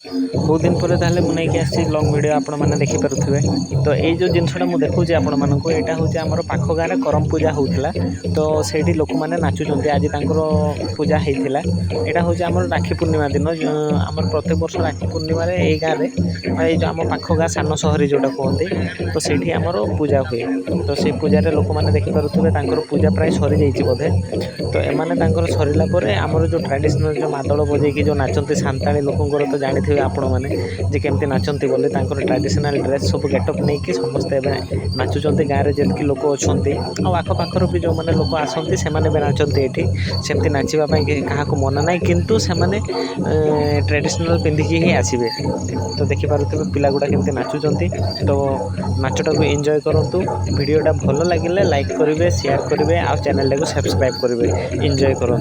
बहुत दिन पर ताहले मु नहीं आसी लॉन्ग वीडियो आपण मैंने देखिपे। तो ये जो जिनसा मुझे देखुचे आपण मानक यहाँ हूँ आम पाख गाँव में करम पूजा होता। तो से लोक मैंने नाचुंट आज पूजा होता। यहाँ हूँ आम राखी पूर्णिमा दिन आम प्रत्येक वर्ष राखी पूर्णिम यही गाँव में ये जो आम पाख गाँ सान सहरी जोटा कहते तो से आमर पूजा हुए। तो से पूजा लोक मैंने देखिपे पूजा प्राय सरी जाइए बोधे। तो एमाने सरला आमर जो ट्रेडिशनल जो मादल बजे जो नाचती सांताली लोकंर तो जानी आपण मैंने जे केमती नाचती बोले ट्रेडिशनल ड्रेस सब गेटअप नहीं कि समस्ते नाचुंट गाँव में जितकी लोक अच्छा आखपाखर भी जो मैंने लोक आसती से भी नाचती ये सेमती नाचापी क्या मना ना किंतु से ट्रेडिशनल पिंधिकी ही आसबे। तो देखिपे पिला गुड़ा केमती नाचुंट। तो नाचटा को एंजॉय करूँ। वीडियोटा भल लगे लाइक करेंगे शेयर करेंगे आ चैनल को सब्सक्राइब करेंगे। एंजॉय करूँ।